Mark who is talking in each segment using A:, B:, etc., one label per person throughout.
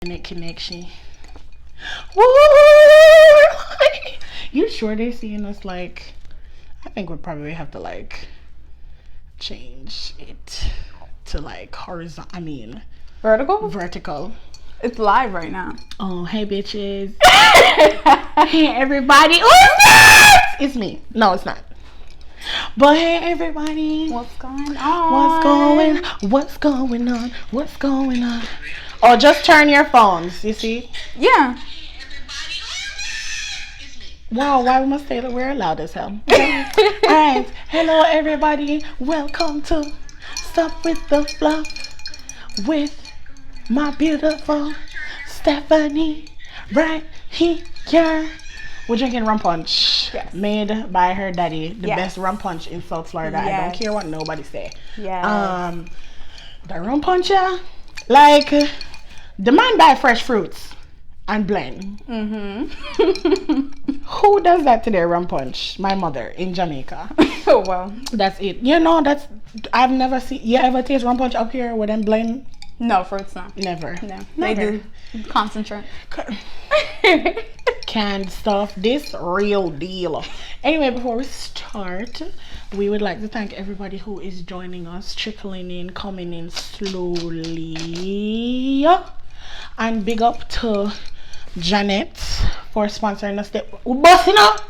A: Internet connection. Woo! You sure they're seeing us like? I think we'll probably have to like change it to like horizontal. I mean,
B: Vertical?
A: vertical.
B: It's live right now.
A: Oh, hey bitches. Hey everybody. Oh, it's me. No, it's not. But hey everybody.
B: What's going on?
A: What's going on? What's going on? Oh, just turn your phones, you see?
B: Yeah.
A: Wow, why we must say that we're loud as hell. Alright. Hello everybody. Welcome to Stuff with the Fluff with my beautiful Stephanie right here. We're drinking rum punch,
B: yes,
A: made by her daddy, the
B: yes,
A: best rum punch in South Florida.
B: Yes.
A: I don't care what nobody say.
B: Yeah.
A: The rum punch, like the man buy fresh fruits and blend.
B: Mm-hmm.
A: Who does that to their rum punch? My mother in Jamaica.
B: Oh well.
A: That's it. You know, that's I've never seen. You ever taste rum punch up here with them blend?
B: No, fruits not.
A: Never.
B: No,
A: Never.
B: they do concentrate.
A: Canned stuff. This real deal. Anyway, before we start, we would like to thank everybody who is joining us, trickling in, coming in slowly, and big up to Janet for sponsoring us. We're busting up.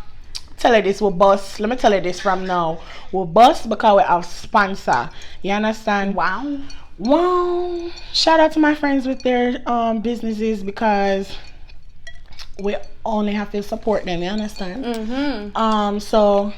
A: Tell her this, we're bust. Let me tell her this from now. We're bust because we have sponsor. You understand?
B: Wow.
A: Wow. Shout out to my friends with their businesses because we only have to support them, you understand?
B: Mm-hmm.
A: So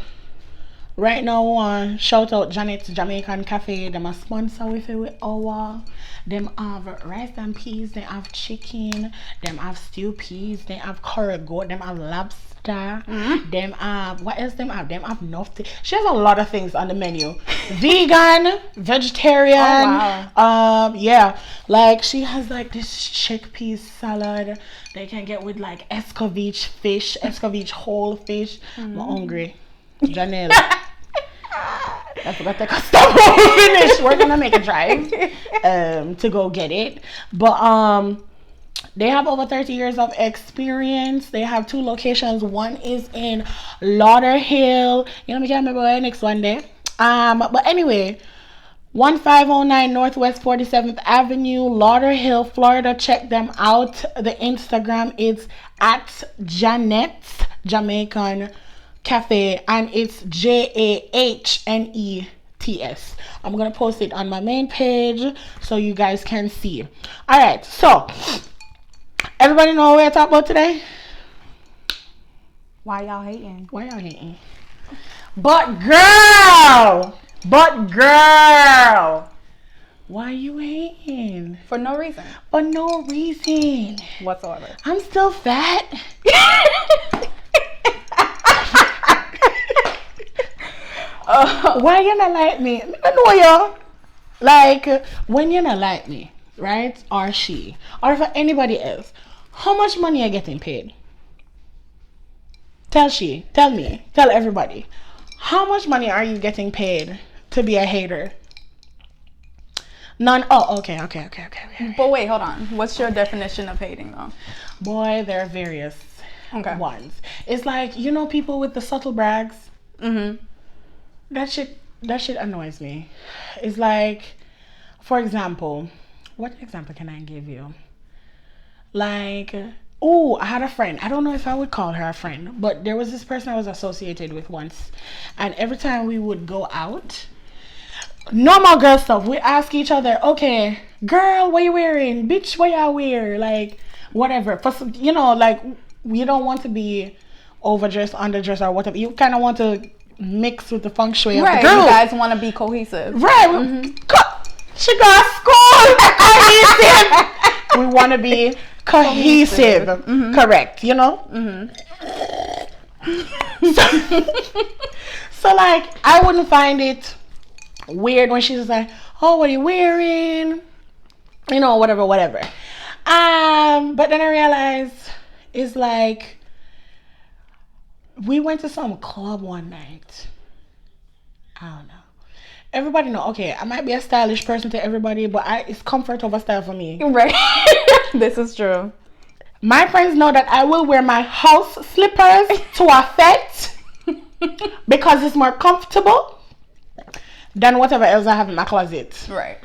A: right now, shout out Janet's Jamaican Cafe. Them a sponsor with it with our. Them have rice and peas. They have chicken. Them have stew peas. They have curry goat. Them have lobster.
B: Mm-hmm.
A: Them have what else? Them have nothing. She has a lot of things on the menu. Vegan, vegetarian.
B: Oh,
A: wow. Yeah. Like she has like this chickpea salad. They can get with like escovitch fish, escovitch whole fish. I'm hungry. Janelle. I forgot to stop when we finish. We're gonna make a drive to go get it. But they have over 30 years of experience. They have 2 locations. One is in Lauderhill. You know, we can't remember where next one day. But anyway, 1509 Northwest 47th Avenue, Lauderhill, Florida. Check them out. The Instagram is at Janet's Jamaican Cafe, and it's JAHNETS. I'm gonna post it on my main page so you guys can see. All right, so everybody know what we're talking about today?
B: Why y'all hating?
A: Why y'all hating? But girl, why you hating?
B: For no reason.
A: For no reason
B: whatsoever.
A: I'm still fat. Why you not like me? I know you. Like when you not like me, right? Or she, or for anybody else, how much money are you getting paid? Tell me, tell everybody. How much money are you getting paid to be a hater? None. Oh, okay.
B: But wait, hold on. What's your definition of hating though?
A: Boy, there are various ones. It's like, you know, people with the subtle brags.
B: Mm-hmm.
A: That shit annoys me. It's like, for example, what example can I give you? Like, I had a friend. I don't know if I would call her a friend, but there was this person I was associated with once. And every time we would go out, normal girl stuff, we ask each other, okay, girl, what you wearing? Bitch, what you wear? Like, whatever. For some, you know, like, you don't want to be overdressed, underdressed, or whatever. You kind of want to mix with the feng shui of the group.
B: You guys want to be cohesive.
A: Right. Mm-hmm. She got school. We want to be cohesive. Mm-hmm. Correct, you know?
B: Mm-hmm.
A: So, like, I wouldn't find it weird when she's like, oh, what are you wearing? You know, whatever. But then I realized it's like, we went to some club one night. I don't know. Everybody know, okay, I might be a stylish person to everybody, but it's comfort over style for me.
B: Right. This is true.
A: My friends know that I will wear my house slippers to a fete because it's more comfortable than whatever else I have in my closet.
B: Right.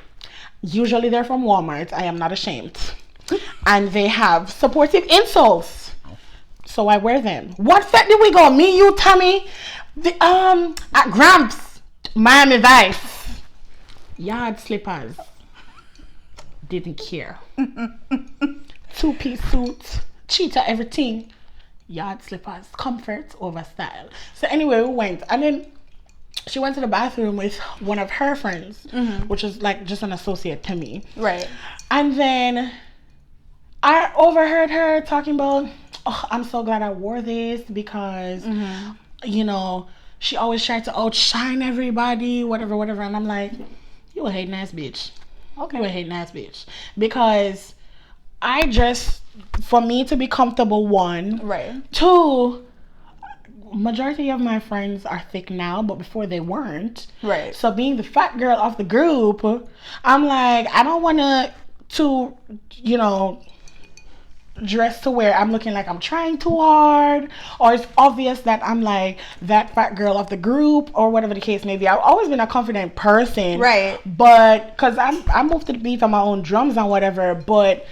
A: Usually they're from Walmart. I am not ashamed. And they have supportive insoles. So I wear them. What fete did we go? Me, you, Tommy, at Gramps, Miami Vice. Yard slippers. Didn't care. 2-piece suit, cheetah, everything. Yard slippers, comfort over style. So anyway, we went, and then she went to the bathroom with one of her friends, which is like just an associate to me.
B: Right.
A: And then I overheard her talking about, oh, I'm so glad I wore this because, you know, she always tried to outshine everybody, whatever. And I'm like, you a hating ass bitch.
B: Okay.
A: You a hating ass bitch. Because I dress for me to be comfortable, one.
B: Right.
A: Two, majority of my friends are thick now, but before they weren't.
B: Right.
A: So being the fat girl of the group, I'm like, I don't want to, you know, dress to where I'm looking like I'm trying too hard, or it's obvious that I'm like that fat girl of the group, or whatever the case may be. I've always been a confident person,
B: right?
A: But because I moved to the beat on my own drums and whatever, but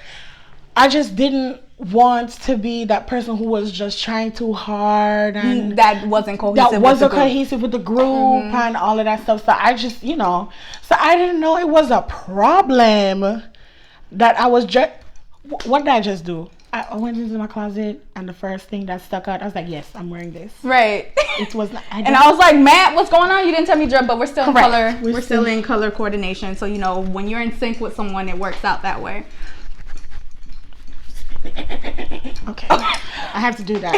A: I just didn't want to be that person who was just trying too hard and
B: that wasn't cohesive with the group
A: and all of that stuff. So I just, you know, so I didn't know it was a problem that I was just. What did I just do? I went into my closet, and the first thing that stuck out, I was like, yes, I'm wearing this.
B: Right.
A: It was not,
B: and I was like, Matt, what's going on? You didn't tell me, but we're still
A: correct.
B: In color. We're still in color coordination. So, you know, when you're in sync with someone, it works out that way.
A: Okay. I have to do that.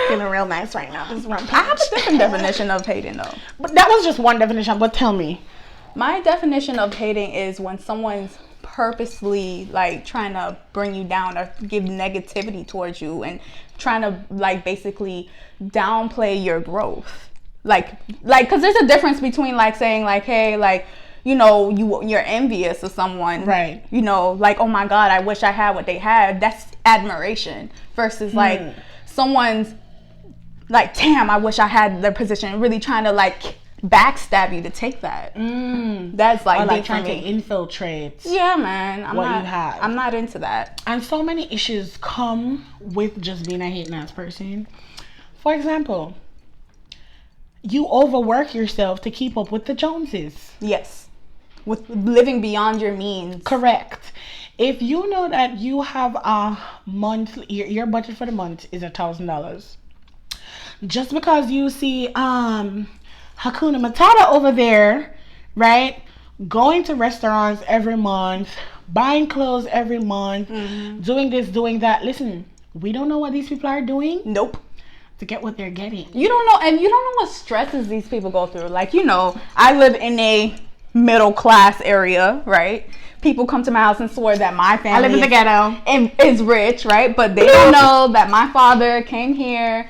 A: Feeling real nice right now. This is I
B: have a different definition of hating, though.
A: But that was just one definition. But tell me.
B: My definition of hating is when someone's purposely like trying to bring you down or give negativity towards you and trying to like basically downplay your growth. Like because there's a difference between like saying like, hey, like, you know, you're envious of someone,
A: right?
B: You know, like, oh my God, I wish I had what they had. That's admiration versus like someone's like, damn, I wish I had their position. Really trying to like backstab you to take that. That's like,
A: or like trying to infiltrate.
B: Yeah, man.
A: You have.
B: I'm not into that.
A: And so many issues come with just being a hating ass person. For example, you overwork yourself to keep up with the Joneses.
B: Yes. With living beyond your means.
A: Correct. If you know that you have a monthly, your budget for the month is $1,000, just because you see Hakuna Matata over there, right? Going to restaurants every month, buying clothes every month, doing this, doing that. Listen, we don't know what these people are doing.
B: Nope.
A: To get what they're getting.
B: You don't know, and you don't know what stresses these people go through. Like, you know, I live in a middle class area, right? People come to my house and swear that my family
A: I live in the ghetto
B: and is rich, right? But they don't know that my father came here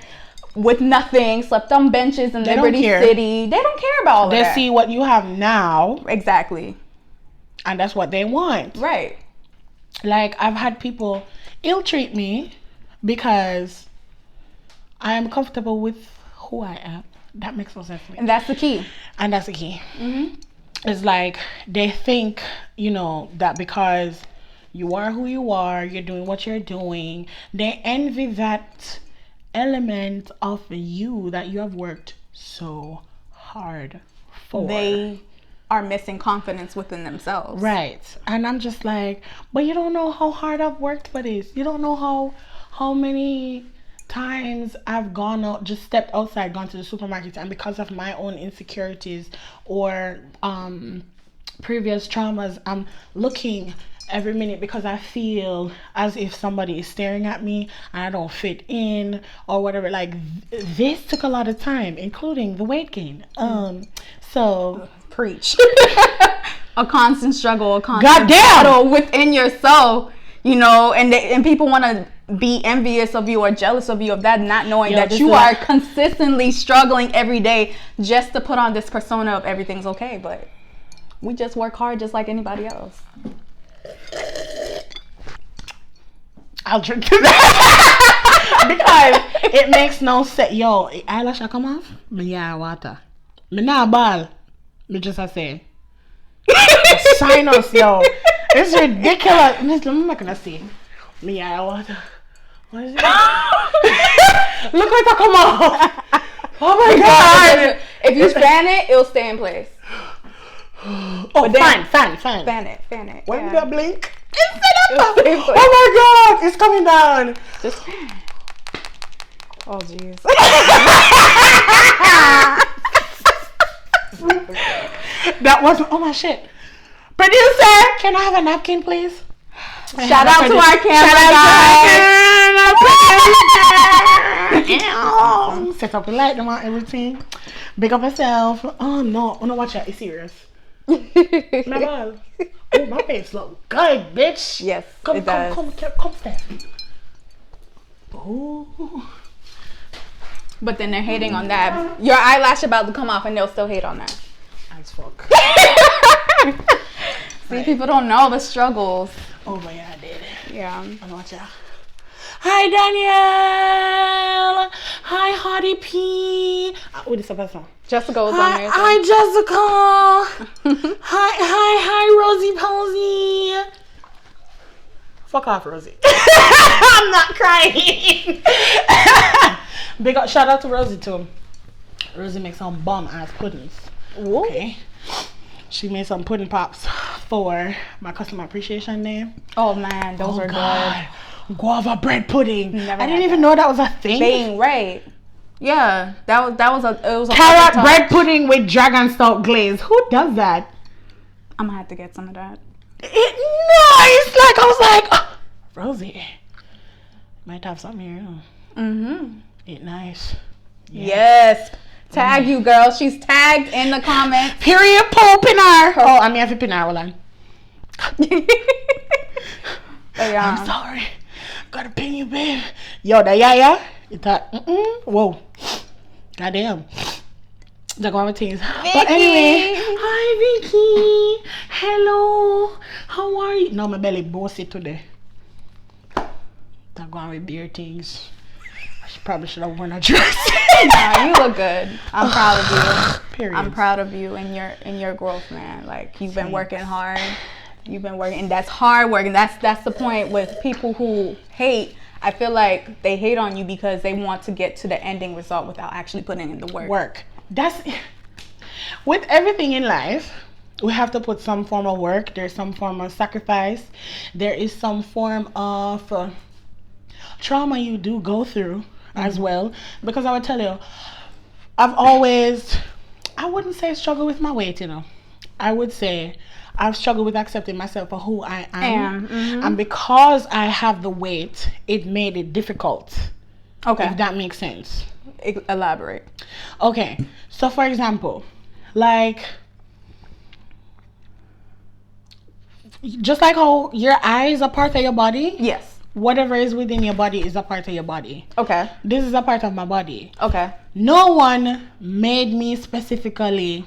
B: with nothing, slept on benches in Liberty City. They don't care about all of that.
A: They see what you have now.
B: Exactly.
A: And that's what they want.
B: Right.
A: Like, I've had people ill-treat me because I am comfortable with who I am. That makes no sense to me.
B: And that's the key.
A: And that's the key. It's like they think, you know, that because you are who you are, you're doing what you're doing, they envy that element of you that you have worked so hard for.
B: They are missing confidence within themselves.
A: Right. And I'm just like, but you don't know how hard I've worked for this. You don't know how many times I've gone out, just stepped outside, gone to the supermarket, and because of my own insecurities or previous traumas, I'm looking every minute because I feel as if somebody is staring at me and I don't fit in or whatever. Like, this took a lot of time, including the weight gain. So
B: preach. A constant struggle, a constant
A: goddamn
B: battle within yourself, you know, and people want to be envious of you or jealous of you of that, not knowing that you are consistently struggling every day just to put on this persona of everything's okay. But We just work hard just like anybody else.
A: I'll drink to that. Because it makes no sense. Yo, eyelash come off? Me yeah, water. Me nah ball. Me just a say. Sinus, yo. It's ridiculous. I'm not gonna see. Me yeah, water. What is it? Look like that come off. Oh my god.
B: If you fan it, it'll stay in place.
A: Oh, fan.
B: Fan it.
A: When
B: yeah.
A: did I blink? Oh my god, it's coming down.
B: Just. Oh jeez.
A: That was oh my shit. Producer, can I have a napkin, please?
B: Shout out to our camera guys.
A: Set up the light, them on everything. Big up yourself. Oh no, watch out. It's serious. My ball. Oh, my face look good, bitch.
B: Yes,
A: come,
B: it does.
A: Come, Steph. Oh.
B: But then they're hating on that. Your eyelash about to come off, and they'll still hate on that.
A: As fuck.
B: See, right. People don't know the struggles.
A: Oh my god, I did.
B: Yeah.
A: I watch out. Hi Danielle. Hi Hottie P. What is the song?
B: Jessica was on there.
A: Hi Jessica. hi Rosie Posey. Fuck off, Rosie. I'm not crying. Big up, shout out to Rosie too. Rosie makes some bomb ass puddings.
B: Ooh.
A: Okay. She made some pudding pops for my customer appreciation day.
B: Oh man, those are good.
A: Guava bread pudding.
B: Never
A: I didn't even know that was a thing.
B: Right. Yeah, it was a
A: carrot bread pudding with dragon salt glaze. Who does that?
B: I'm gonna have to get some of that.
A: Nice. Like I was like, oh, Rosie, might have something here.
B: Mm-hmm.
A: It nice.
B: Yes. Tag you, girl. She's tagged in the comments.
A: Period. Pope in her. Oh, I mean, I have to pin her. Hold on.
B: Yeah.
A: I'm sorry. Gotta pin you, babe. Yo, the yaya. You thought, whoa. Goddamn. They're going with things. But anyway, hi, Vicky. Hello. How are you? No, my belly bossy today. They're going with beer things. I probably should have worn a dress.
B: Nah, you look good. I'm proud of you.
A: Period.
B: I'm proud of you and your growth, man. Like you've been working hard. You've been working, and that's hard work. And that's the point with people who hate. I feel like they hate on you because they want to get to the ending result without actually putting in the work.
A: That's with everything in life. We have to put some form of work. There's some form of sacrifice. There is some form of trauma you do go through as well. Because I would tell you, I wouldn't say struggle with my weight, I would say I've struggled with accepting myself for who I am.
B: Mm-hmm.
A: And because I have the weight, it made it difficult.
B: Okay.
A: If that makes sense.
B: Elaborate.
A: Okay. So for example, like, just like how your eye is a part of your body.
B: Yes.
A: Whatever is within your body is a part of your body.
B: Okay.
A: This is a part of my body.
B: Okay.
A: No one made me specifically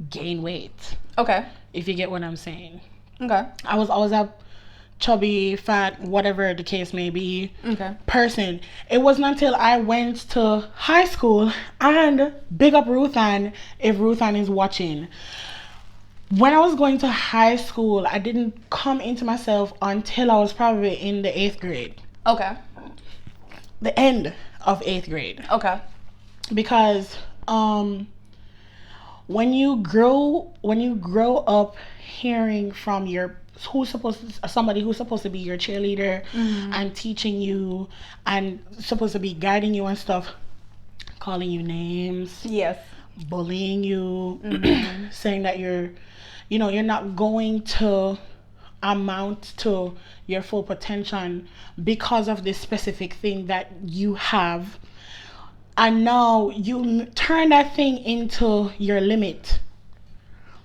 A: gain weight.
B: Okay.
A: If you get what I'm saying.
B: Okay.
A: I was always a chubby, fat, whatever the case may be, person. It wasn't until I went to high school, and big up Ruthann if Ruthann is watching. When I was going to high school, I didn't come into myself until I was probably in the 8th grade.
B: Okay.
A: The end of 8th grade.
B: Okay.
A: Because when you grow up hearing from somebody who's supposed to be your cheerleader and teaching you and supposed to be guiding you and stuff, calling you names,
B: yes,
A: bullying you, saying that you're not going to amount to your full potential because of this specific thing that you have. And now you turn that thing into your limit.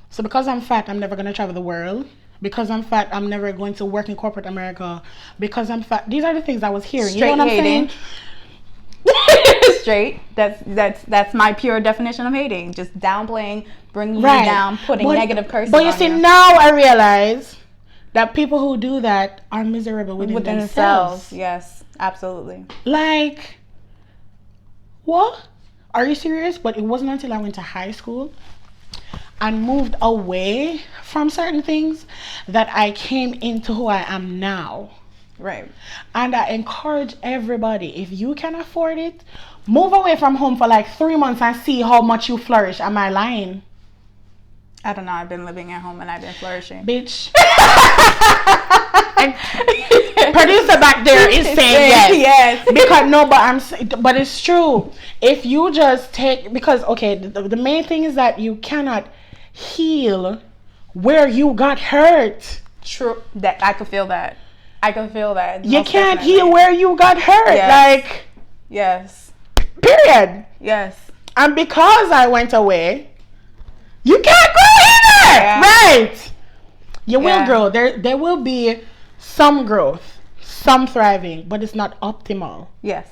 A: So because I'm fat, I'm never going to travel the world. Because I'm fat, I'm never going to work in corporate America. Because I'm fat. These are the things I was hearing.
B: Straight
A: you know what
B: hating.
A: I'm saying?
B: straight. That's my pure definition of hating. Just downplaying, bringing you down, putting negative curses on you.
A: But you see, now I realize that people who do that are miserable within themselves.
B: Yes, absolutely.
A: Like, what? Are you serious? But it wasn't until I went to high school and moved away from certain things that I came into who I am now.
B: Right.
A: And I encourage everybody, if you can afford it, move away from home for like 3 months and see how much you flourish. Am I lying?
B: I don't know. I've been living at home and I've been flourishing.
A: Bitch. Producer back there is saying yes.
B: Yes.
A: Because no, but it's true. If you just take, because okay, the main thing is that you cannot heal where you got hurt.
B: True. That I could feel that.
A: You can't heal where you got hurt.
B: Yes.
A: Like,
B: yes.
A: Period.
B: Yes.
A: And because I went away, you can't go either.
B: Yeah.
A: Right. You will grow. There will be some growth, some thriving, but it's not optimal.
B: Yes.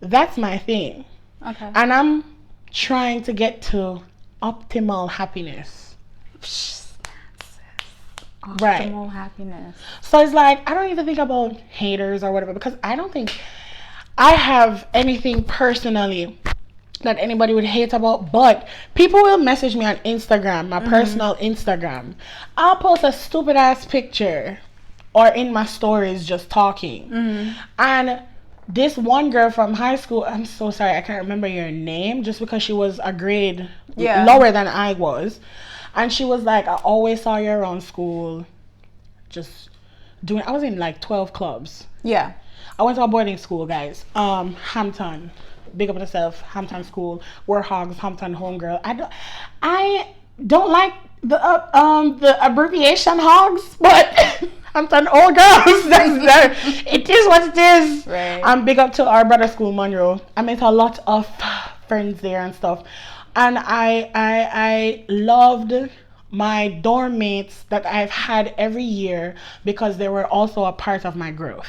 A: That's my thing.
B: Okay.
A: And I'm trying to get to optimal happiness.
B: Optimal happiness.
A: So it's like, I don't even think about haters or whatever, because I don't think I have anything personally that anybody would hate about, but people will message me on Instagram, my personal Instagram. I'll post a stupid ass picture or in my stories just talking. And this one girl from high school, I'm so sorry, I can't remember your name, just because she was a grade lower than I was. And she was like, I always saw you around school just doing, I was in like 12 clubs.
B: Yeah.
A: I went to a boarding school, guys. Hampton. Big up yourself. Hampton School. We're hogs. Hampton homegirl. I don't like the abbreviation hogs, but Hampton old girls. It is what it is.
B: Right.
A: Big up to our brother school, Monroe. I met a lot of friends there and stuff. And I loved my dorm mates that I've had every year because they were also a part of my growth.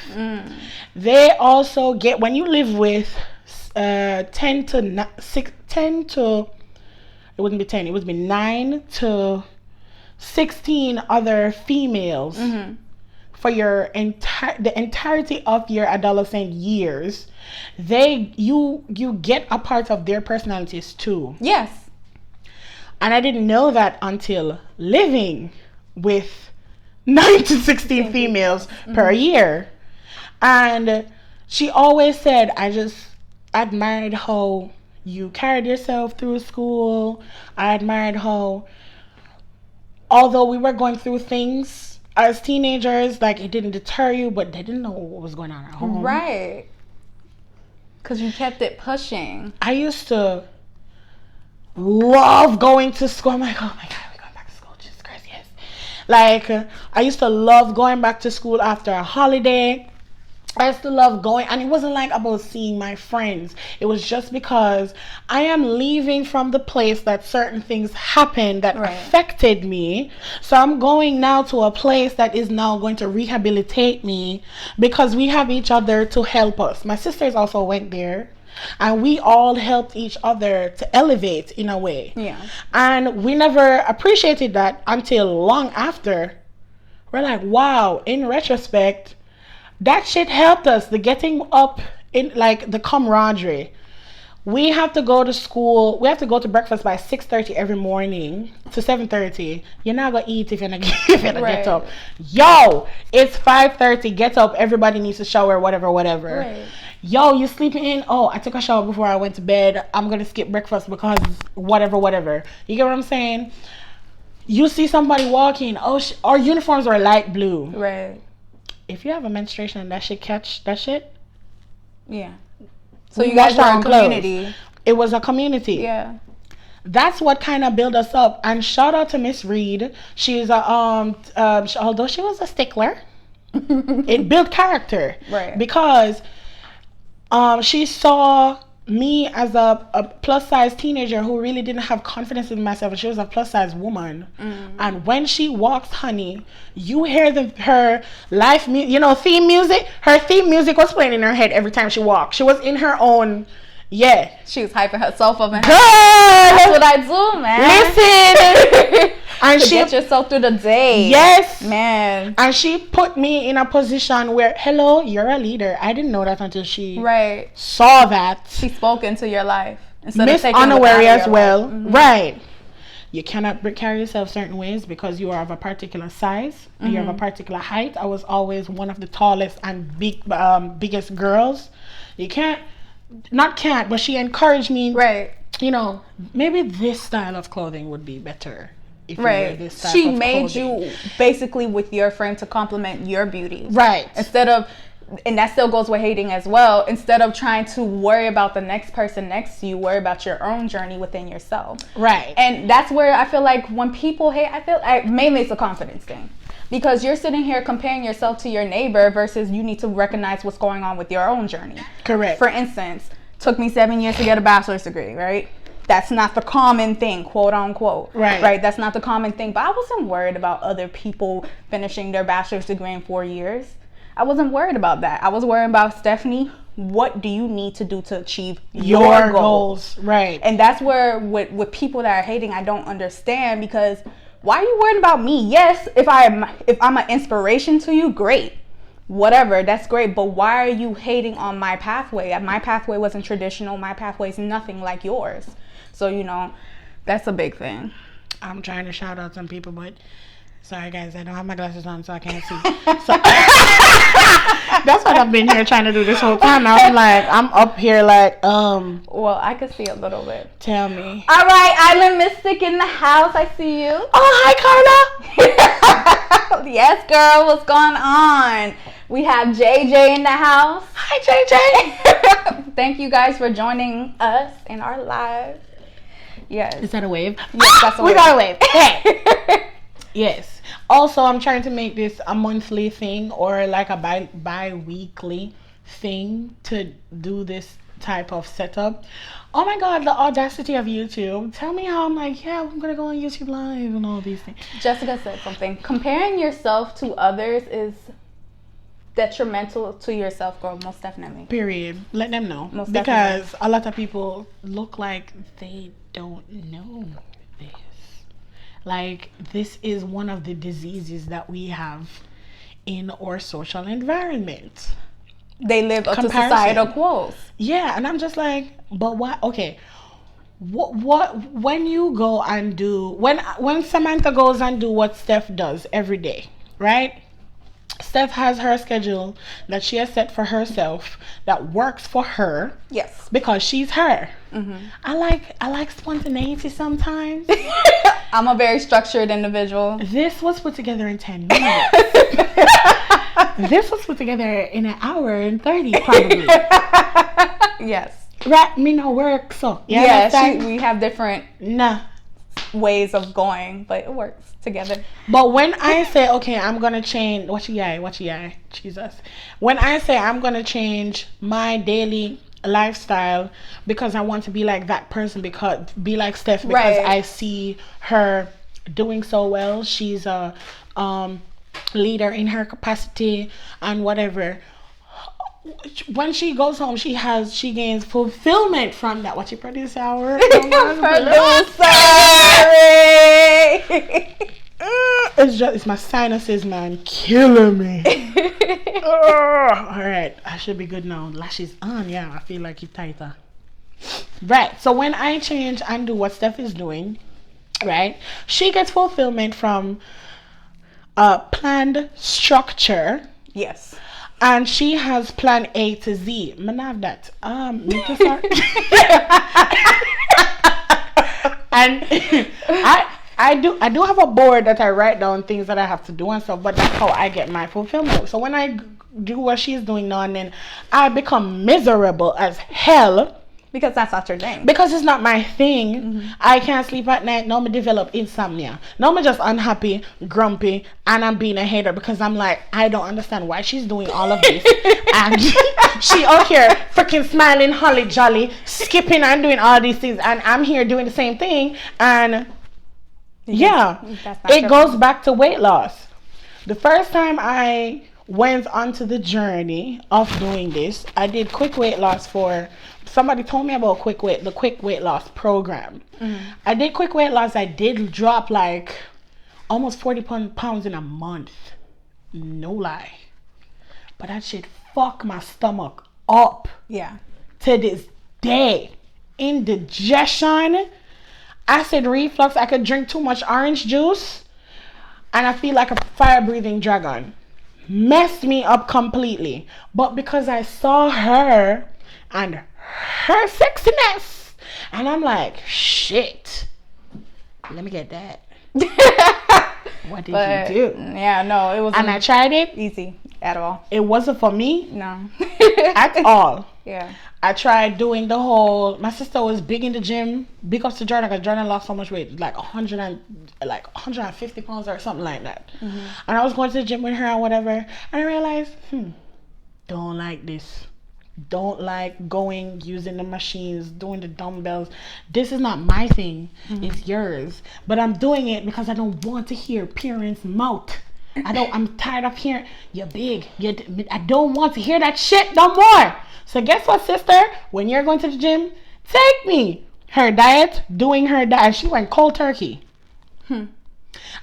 A: They also get, when you live with 10 to 10 to, it wouldn't be 10, it would be 9 to 16 other females for your the entirety of your adolescent years. You get a part of their personalities too.
B: Yes.
A: And I didn't know that until living with 9 to 16 females per year. And she always said, I just admired how you carried yourself through school. I admired how, although we were going through things as teenagers, like it didn't deter you, but they didn't know what was going on at home.
B: Right. Because you kept it pushing.
A: I used to love going to school. I'm like, oh my God, we're going back to school. Jesus Christ, yes. Like, I used to love going back to school after a holiday. I used to love going, and it wasn't like about seeing my friends. It was just because I am leaving from the place that certain things happened that affected me. So I'm going now to a place that is now going to rehabilitate me because we have each other to help us. My sisters also went there. And we all helped each other to elevate in a way.
B: Yeah.
A: And we never appreciated that until long after. We're like, wow, in retrospect, that shit helped us. The getting up in like the camaraderie. We have to go to school. We have to go to breakfast by 6:30 every morning to 7:30. You're not gonna eat if you're not get up. Yo, it's 5:30. Get up. Everybody needs to shower. Whatever.
B: Right.
A: Yo, you sleeping in? Oh, I took a shower before I went to bed. I'm gonna skip breakfast because whatever. You get what I'm saying? You see somebody walking. Oh, our uniforms are light blue.
B: Right.
A: If you have a menstruation and that shit catch that shit.
B: Yeah. So you guys are a community.
A: It was a community.
B: Yeah.
A: That's what kind of built us up. And shout out to Miss Reed. She's a although she was a stickler, it built character.
B: Right.
A: Because she saw me as a plus size teenager who really didn't have confidence in myself, and she was a plus size woman. And when she walks, honey, you hear her life theme music. Her theme music was playing in her head every time she walked. She was in her own Yeah.
B: She was hyping herself up. And
A: Girl!
B: that's what I do, man.
A: Listen! And
B: to
A: she
B: get yourself through the day.
A: Yes.
B: Man.
A: And she put me in a position where, hello, you're a leader. I didn't know that until she saw that.
B: She spoke into your life. Instead
A: Miss
B: of taking
A: Honorary as well.
B: Mm-hmm.
A: Right. You cannot carry yourself certain ways because you are of a particular size. Mm-hmm. You're of a particular height. I was always one of the tallest and biggest girls. You but she encouraged me.
B: Right.
A: You know, maybe this style of clothing would be better. If you wear this style
B: She
A: of
B: made
A: clothing.
B: you basically with your frame to complement your beauty.
A: Right.
B: Instead of, and that still goes with hating as well, instead of trying to worry about the next person next to you, worry about your own journey within yourself.
A: Right.
B: And that's where I feel like when people hate, mainly it's a confidence thing. Because you're sitting here comparing yourself to your neighbor versus you need to recognize what's going on with your own journey.
A: Correct.
B: For instance, took me 7 years to get a bachelor's degree, right? That's not the common thing, quote unquote. Right. That's not the common thing. But I wasn't worried about other people finishing their bachelor's degree in 4 years. I wasn't worried about that. I was worried about, Stephanie, what do you need to do to achieve your goals?
A: Right.
B: And that's where with people that are hating, I don't understand, because why are you worried about me? Yes, if I'm an inspiration to you, great. Whatever, that's great. But why are you hating on my pathway? My pathway wasn't traditional. My pathway is nothing like yours. So, you know, that's a big thing.
A: I'm trying to shout out some people, but sorry guys, I don't have my glasses on, so I can't see. So that's what I've been here trying to do this whole time. I'm up here like,
B: Well, I could see a little bit.
A: Tell me.
B: All right, Island Mystic in the house. I see you.
A: Oh, hi,
B: Carla. Yes, girl. What's going on? We have JJ in the house.
A: Hi, JJ.
B: Thank you guys for joining us in our live. Yes.
A: Is that a wave?
B: Yes, that's a wave.
A: We got a wave. Hey. Yes. Also, I'm trying to make this a monthly thing or like a bi-weekly thing to do this type of setup. Oh my God, the audacity of YouTube. Tell me how I'm like, yeah, I'm going to go on YouTube Live and all these things.
B: Jessica said something. Comparing yourself to others is detrimental to yourself, girl. Most definitely.
A: Period. Let them know.
B: Most
A: because
B: definitely.
A: A lot of people look like they don't know this. Like, this is one of the diseases that we have in our social environment.
B: They live up to societal quotes.
A: Yeah, and I'm just like, but why? Okay, what when you go and do when Samantha goes and do what Steph does every day, right? Steph has her schedule that she has set for herself that works for her.
B: Yes. Because
A: she's her. Mm-hmm. I like spontaneity sometimes.
B: I'm a very structured individual.
A: This was put together in 10 minutes. This was put together in an hour and 30 probably.
B: Yes.
A: Right, me no work, so.
B: Yeah, we have different ways of going, but it works together.
A: But when I say, okay, I'm going to change, what you eye, Jesus. When I say I'm going to change my daily lifestyle because I want to be like that person, be like Steph, because I see her doing so well. She's a leader in her capacity and whatever. When she goes home, she gains fulfillment from that. What you produce our it's my sinuses, man, killing me. All right, I should be good now. Lashes on, yeah. I feel like it's tighter. Right. So when I change and do what Steph is doing, right, she gets fulfillment from planned structure.
B: Yes.
A: And she has plan A to Z. Man, I have that. And I do have a board that I write down things that I have to do and stuff, but that's how I get my fulfillment. So when I do what she's doing now and then, I become miserable as hell.
B: Because that's not your thing.
A: Because it's not my thing. Mm-hmm. I can't sleep at night. Now me develop insomnia. Now me just unhappy, grumpy, and I'm being a hater because I'm like, I don't understand why she's doing all of this. And she out here freaking smiling, holly jolly, skipping and doing all these things. And I'm here doing the same thing. And it goes back to weight loss. The first time I went onto the journey of doing this. I did quick weight loss for somebody told me about the quick weight loss program. I did quick weight loss. I did drop like almost 40 pounds in a month. No lie. But that shit fuck my stomach up.
B: Yeah.
A: To this day. Indigestion, acid reflux. I could drink too much orange juice and I feel like a fire breathing dragon. Messed me up completely. But because I saw her and her sexiness, and I'm like, shit, let me get that. What did you do?
B: Yeah, no, it wasn't.
A: And I tried it.
B: Easy at all.
A: It wasn't for me.
B: No.
A: At all.
B: Yeah.
A: I tried doing the whole. My sister was big in the gym. Big ups to Jordan because Jordan lost so much weight, like 150 pounds or something like that. And I was going to the gym with her and whatever, and I realized, don't like this. Don't like going, using the machines, doing the dumbbells. This is not my thing. It's yours. But I'm doing it because I don't want to hear parents' mouth. I'm tired of hearing, you're big. I don't want to hear that shit no more. So guess what, sister? When you're going to the gym, take me. Her diet, doing her diet. She went cold turkey. And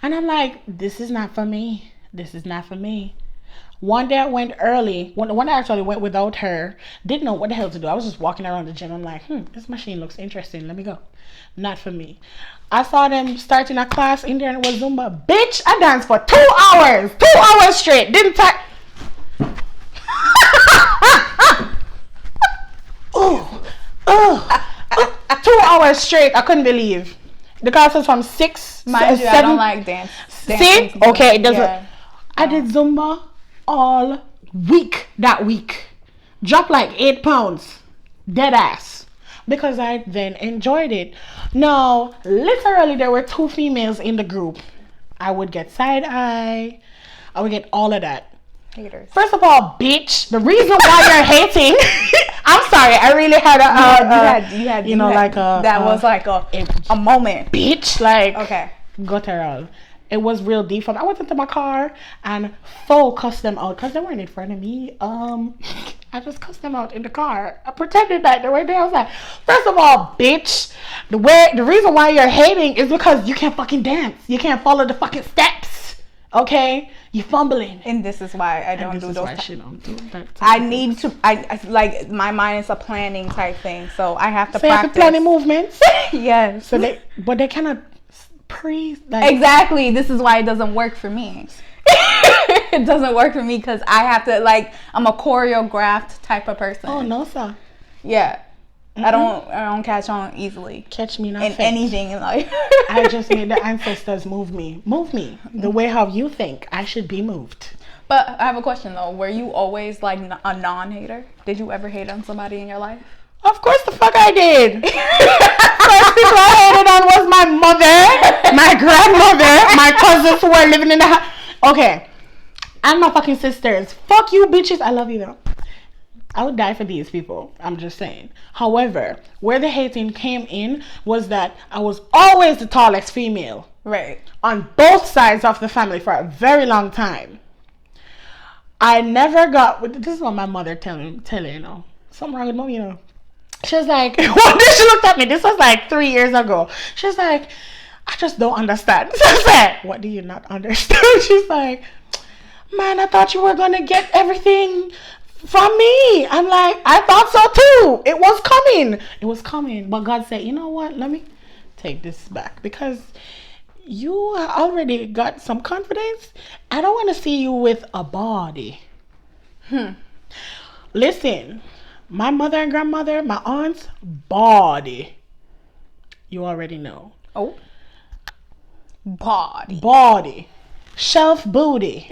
A: I'm like, this is not for me. This is not for me. One day I went early. One day I actually went without her. Didn't know what the hell to do. I was just walking around the gym. I'm like, this machine looks interesting. Let me go. Not for me. I saw them starting a class in there and it was Zumba. Bitch, I danced for 2 hours. 2 hours straight. Didn't I? 2 hours straight. I couldn't believe. The class was from 6.
B: Mind you, 7. I don't like dance.
A: See? Okay, it doesn't. Yeah. I did Zumba all week that week. Dropped like 8 pounds. Dead ass. Because I then enjoyed it. No, literally there were 2 females in the group. I would get side eye. I would get all of that.
B: Haters.
A: First of all, bitch, the reason why you're hating, I'm sorry, I really had a
B: moment.
A: Bitch, like,
B: okay,
A: guttural. It was real deep. I went into my car and full cussed them out because they weren't in front of me. I just cussed them out in the car. I pretended that they were there. I was like, first of all, bitch, the reason why you're hating is because you can't fucking dance. You can't follow the fucking steps. Okay? You fumbling.
B: And this is why I don't do those.
A: I
B: need to. I like my mind is a planning type thing, so I have to
A: practice. You have to planning movements.
B: Yes.
A: So but they cannot
B: exactly. This is why it doesn't work for me. It doesn't work for me because I have to I'm a choreographed type of person.
A: Oh no, sir.
B: Yeah. I don't catch on easily.
A: Catch me not
B: in anything in life.
A: I just made the ancestors move me the way how you think I should be moved.
B: But I have a question though. Were you always like a non-hater? Did you ever hate on somebody in your life?
A: Of course the fuck I did. First people I hated on was my mother, my grandmother, my cousins who were living in the house. Okay, and my fucking sisters. Fuck you bitches. I love you though. I would die for these people. I'm just saying. However, where the hating came in was that I was always the tallest female.
B: Right.
A: On both sides of the family for a very long time. I never got. This is what my mother telling you know. Something wrong with mom, you know. She was like, one day she looked at me. This was like 3 years ago. She was like, I just don't understand. So I said, what do you not understand? She's like, man, I thought you were going to get everything from me. I'm like, I thought so too. It was coming. It was coming. But God said, you know what? Let me take this back. Because you already got some confidence. I don't want to see you with a body. Listen. My mother and grandmother, my aunts, body. You already know.
B: Oh. Body.
A: Body. Shelf booty.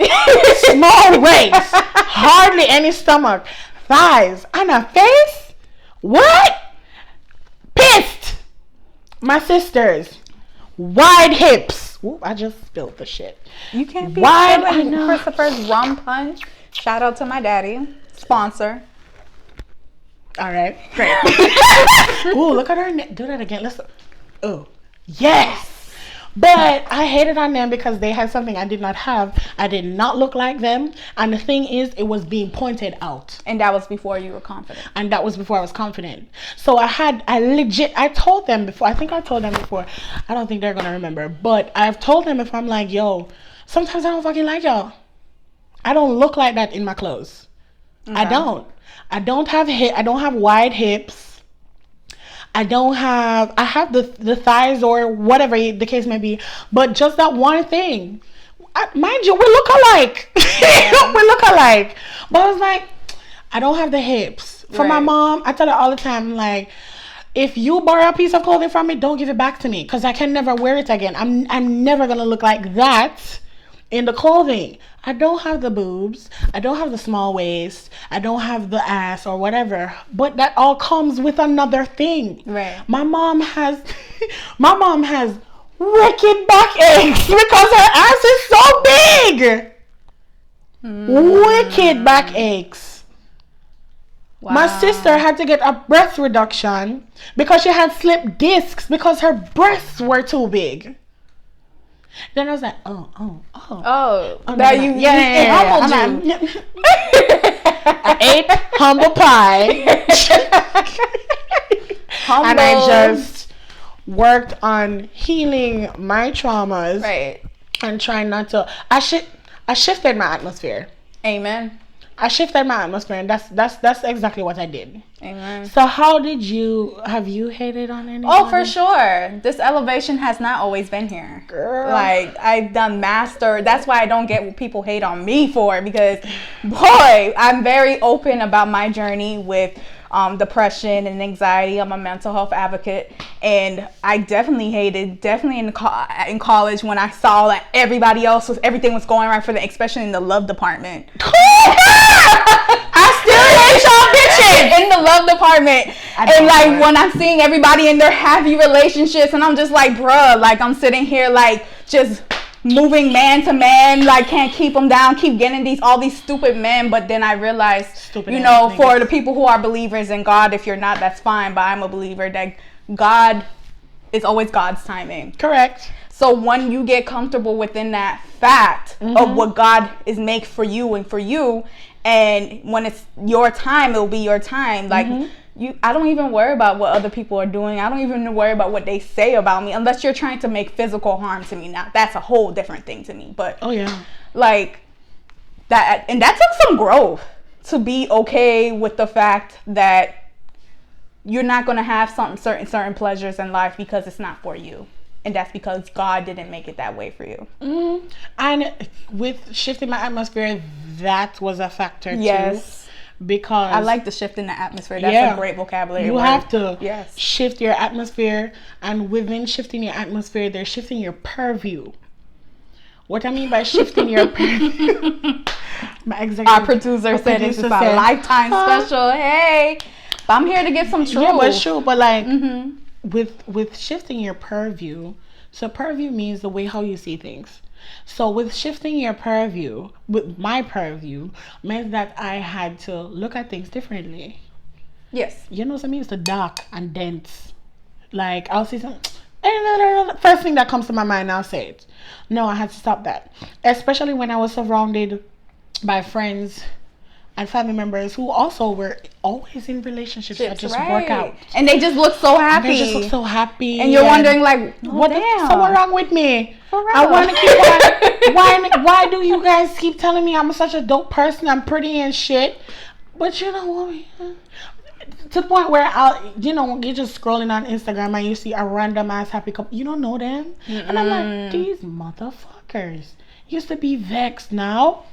A: Small waist. Hardly any stomach. Thighs. And a face? What? Pissed. My sisters. Wide hips. Ooh, I just spilled the shit.
B: You can't be
A: wide.
B: Christopher's rum punch. Shout out to my daddy. Sponsor.
A: All right, great. Ooh, look at her. Do that again. Listen. Oh, yes. But I hated on them because they had something I did not have. I did not look like them. And the thing is, it was being pointed out.
B: And that was before you were confident.
A: And that was before I was confident. So I told them before. I think I told them before. I don't think they're going to remember. But I've told them if I'm like, yo, sometimes I don't fucking like y'all. I don't look like that in my clothes. Okay. I don't. I don't have wide hips. I have the thighs or whatever the case may be, but just that one thing. Mind you, we look alike. We look alike. But I was like, I don't have the hips. For my mom, I tell her all the time, like, if you borrow a piece of clothing from me, don't give it back to me because I can never wear it again. I'm never going to look like that in the clothing. I don't have the boobs. I don't have the small waist. I don't have the ass or whatever. But that all comes with another thing.
B: Right.
A: My mom has wicked backaches because her ass is so big. Wicked backaches. Wow. My sister had to get a breast reduction because she had slipped discs because her breasts were too big. Then I was like, oh.
B: Now you humbled you.
A: I ate humble pie. And I just worked on healing my traumas.
B: Right.
A: And trying not to. I shifted my atmosphere.
B: Amen.
A: I shifted my atmosphere, and that's exactly what I did.
B: Amen.
A: So have you hated on anyone?
B: Oh, for sure. This elevation has not always been here.
A: Girl.
B: Like, I've done master. That's why I don't get what people hate on me for, because, boy, I'm very open about my journey with depression and anxiety. I'm a mental health advocate, and I definitely hated, in college when I saw that everything was going right for them, especially in the love department. I still hate y'all bitches in the love department. And like when I'm seeing everybody in their happy relationships, and I'm just like, bruh, like I'm sitting here like just moving man to man, like can't keep them down, keep getting all these stupid men. But then I realized, for the people who are believers in God, if you're not, that's fine. But I'm a believer that God is always God's timing.
A: Correct.
B: So when you get comfortable within that fact of what God is make for you and for you, and when it's your time, it'll be your time. Like I don't even worry about what other people are doing. I don't even worry about what they say about me, unless you're trying to make physical harm to me. Now that's a whole different thing to me. But like that, and that took some growth to be okay with the fact that you're not going to have certain pleasures in life because it's not for you. And that's because God didn't make it that way for you.
A: And with shifting my atmosphere, that was a factor too.
B: Yes.
A: Because
B: I like the shift in the atmosphere. That's a great vocabulary
A: You
B: word.
A: have to shift your atmosphere. And within shifting your atmosphere, they're shifting your purview. What I mean by shifting your purview...
B: Our producer said it's a lifetime special. Hey, but I'm here to get some truth.
A: Yeah, but true. But like... With shifting your purview, so purview means the way how you see things. So with shifting your purview, with my purview, meant that I had to look at things differently.
B: Yes.
A: You know what I mean? It's the dark and dense. Like I'll see something, first thing that comes to my mind, I'll say it. No, I had to stop that. Especially when I was surrounded by friends and family members who also were always in relationships that just work out.
B: And they just look so happy.
A: And
B: you're wondering like,
A: so what's wrong with me? For real. I want to keep why do you guys keep telling me I'm such a dope person, I'm pretty and shit? But you know what? To the point where you're just scrolling on Instagram and you see a random ass happy couple. You don't know them. And I'm like, these motherfuckers used to be vexed now.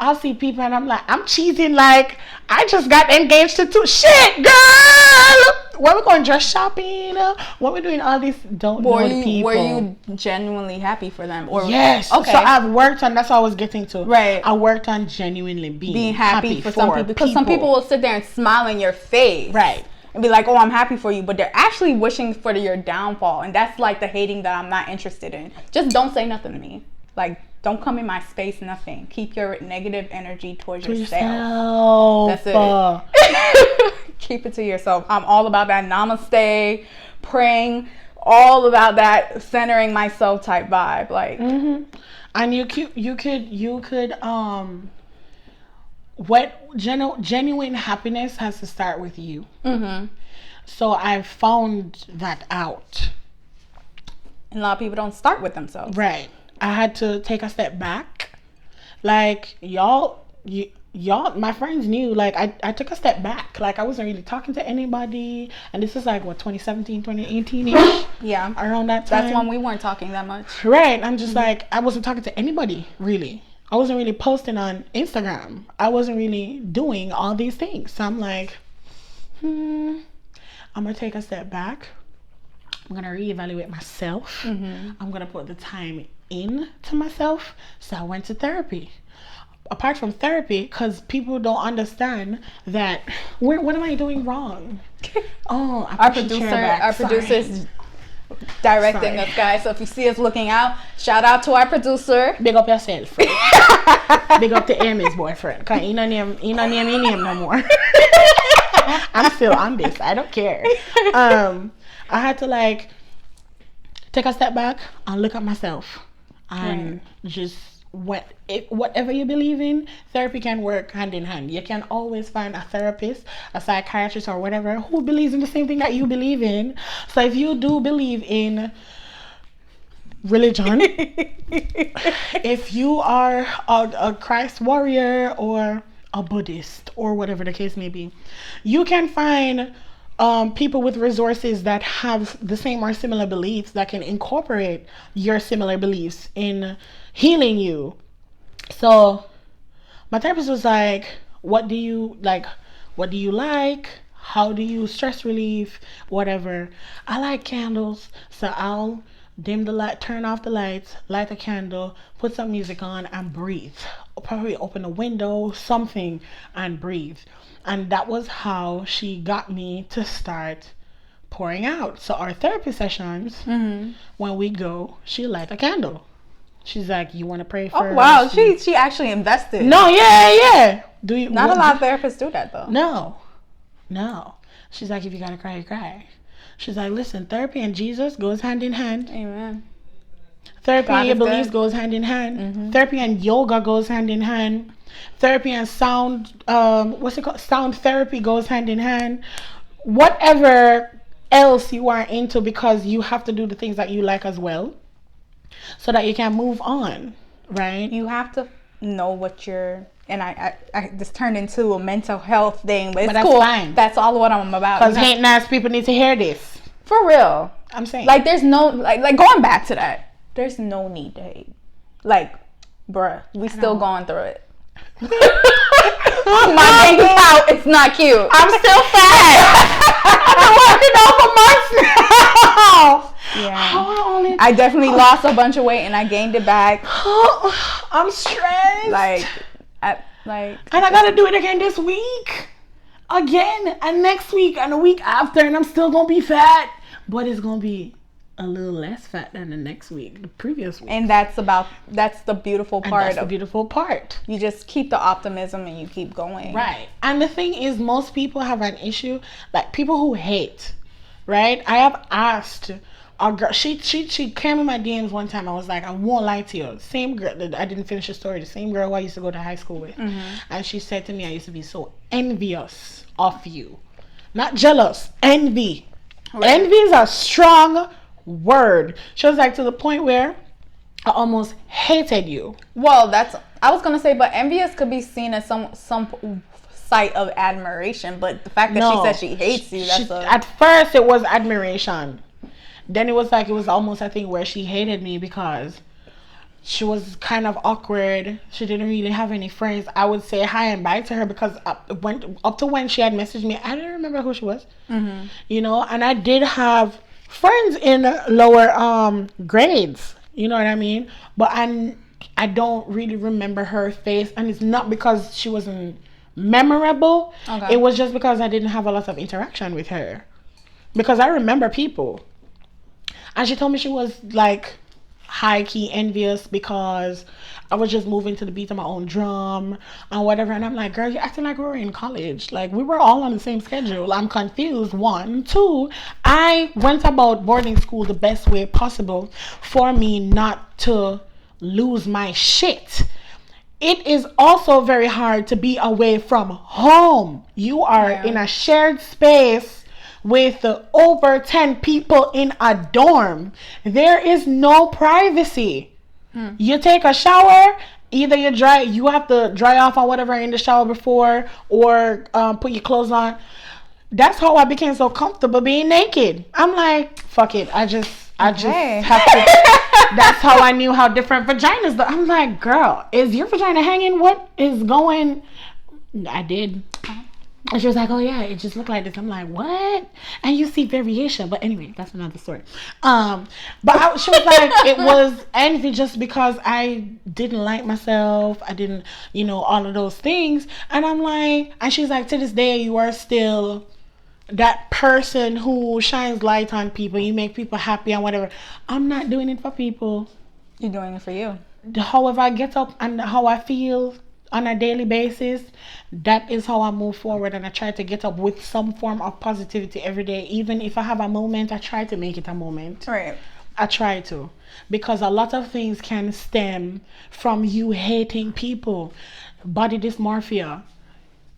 A: I'll see people and I'm like, I'm cheesing like I just got engaged to two. Shit, girl! Where we going dress shopping? What we doing all this people?
B: Were you genuinely happy for them? Or
A: yes. Okay. So I've worked on, that's what I was getting to.
B: Right.
A: I worked on genuinely being happy for
B: some people. Because some people will sit there and smile in your face.
A: Right.
B: And be like, oh, I'm happy for you. But they're actually wishing for your downfall. And that's like the hating that I'm not interested in. Just don't say nothing to me. Like, don't come in my space, nothing. Keep your negative energy towards yourself. That's it. Keep it to yourself. I'm all about that namaste, praying all about that centering myself type vibe. Like,
A: and you could what genuine happiness has to start with you. So I found that out.
B: And a lot of people don't start with themselves.
A: Right. I had to take a step back. Like, y'all, my friends knew, like, I took a step back. Like, I wasn't really talking to anybody. And this is like, what, 2017, 2018-ish?
B: Yeah.
A: Around that time.
B: That's when we weren't talking that much.
A: Right. I'm just like, I wasn't talking to anybody, really. I wasn't really posting on Instagram. I wasn't really doing all these things. So I'm like, I'm going to take a step back. I'm going to reevaluate myself. I'm going to put the time in to myself. So I went to therapy. Apart from therapy, because people don't understand that, what am I doing wrong? Oh,
B: our producer's directing us, guys. So if you see us looking out, shout out to our producer.
A: Big up yourself. Big up to Amy's boyfriend. Because he no name no more. I'm still on this. I don't care. I had to like take a step back and look at myself and just whatever you believe in, therapy can work hand in hand. You can always find a therapist, a psychiatrist, or whatever who believes in the same thing that you believe in. So if you do believe in religion, if you are a Christ warrior or a Buddhist or whatever the case may be, you can find people with resources that have the same or similar beliefs that can incorporate your similar beliefs in healing you. So my therapist was like, what do you like? How do you stress relief? Whatever. I like candles, so I'll dim the light, turn off the lights, light a candle, put some music on and breathe. Probably open a window, something, and breathe. And that was how she got me to start pouring out. So our therapy sessions, when we go, she light a candle. She's like, you want to pray first?
B: Oh wow, she actually invested.
A: No, yeah.
B: Do you? Not a lot of therapists do that though.
A: No. She's like, if you gotta cry, you cry. She's like, listen, therapy and Jesus goes hand in hand.
B: Amen.
A: Therapy and your beliefs goes hand in hand. Therapy and yoga goes hand in hand. Therapy and sound, sound therapy goes hand in hand. Whatever else you are into, because you have to do the things that you like as well, so that you can move on, right?
B: You have to know what you're, and I this turned into a mental health thing, but it's
A: that's
B: cool.
A: Fine.
B: That's all what I'm about.
A: Because hating ass people need to hear this.
B: For real.
A: I'm saying.
B: Like, there's no, like going back to that, there's no need to hate. Like, bruh, we still going through it. My bank account is not cute.
A: I'm still fat. I've been working out for months now.
B: Yeah. I definitely lost a bunch of weight and I gained it back.
A: I'm stressed.
B: And
A: I gotta do it again this week. Again, and next week, and the week after, and I'm still gonna be fat. But it's gonna be a little less fat than the next week, the previous week.
B: And that's the beautiful part.
A: That's the beautiful part.
B: You just keep the optimism and you keep going.
A: Right. And the thing is, most people have an issue, like people who hate, right? I have asked a girl, she came in my DMs one time. I was like, I won't lie to you. Same girl, I didn't finish the story, the same girl who I used to go to high school with. And she said to me, I used to be so envious of you. Not jealous, envy. Right. Envy is a strong word. She was like, to the point where I almost hated you.
B: Well, I was gonna say, but envious could be seen as some sight of admiration, but the fact that she said she hates you,
A: at first it was admiration. Then it was almost a thing where she hated me because she was kind of awkward. She didn't really have any friends. I would say hi and bye to her because up to when she had messaged me, I didn't remember who she was. You know, and I did have friends in lower grades. You know what I mean? But I don't really remember her face, and it's not because she wasn't memorable. Okay. It was just because I didn't have a lot of interaction with her. Because I remember people. And she told me she was like high-key envious because I was just moving to the beat of my own drum and whatever. And I'm like, girl, you're acting like we were in college. Like, we were all on the same schedule. I'm confused. 1, 2, I went about boarding school the best way possible for me not to lose my shit. It is also very hard to be away from home. You are in a shared space with over 10 people in a dorm. There is no privacy. You take a shower, either you have to dry off or whatever in the shower before, or put your clothes on. That's how I became so comfortable being naked. I'm like, fuck it. I just have to. That's how I knew how different vaginas are. I'm like, girl, is your vagina hanging? What is going? I did. And she was like, oh yeah, it just looked like this. I'm like, what? And you see variation. But anyway, that's another story. She was like, it was envy just because I didn't like myself. I didn't, all of those things. And I'm like, and she's like, to this day, you are still that person who shines light on people. You make people happy and whatever. I'm not doing it for people.
B: You're doing it for you.
A: However I get up and how I feel on a daily basis, that is how I move forward, and I try to get up with some form of positivity every day. Even if I have a moment, I try to make it a moment.
B: Right.
A: I try to, because a lot of things can stem from you hating people. Body dysmorphia,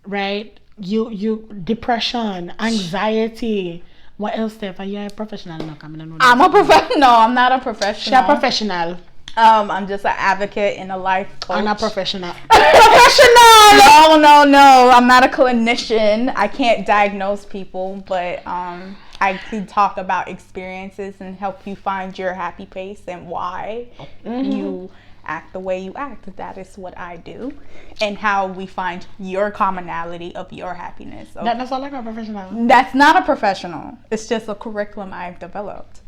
A: right? You depression, anxiety. What else, Steph? Are you a professional? No,
B: I'm a professional. No, I'm not a professional.
A: She's a professional.
B: I'm just an advocate and a life coach.
A: I'm not professional.
B: Professional! No. I'm not a clinician. I can't diagnose people, but I can talk about experiences and help you find your happy place and why you act the way you act. That is what I do, and how we find your commonality of your happiness. So
A: that's not like a professional.
B: That's not a professional. It's just a curriculum I've developed.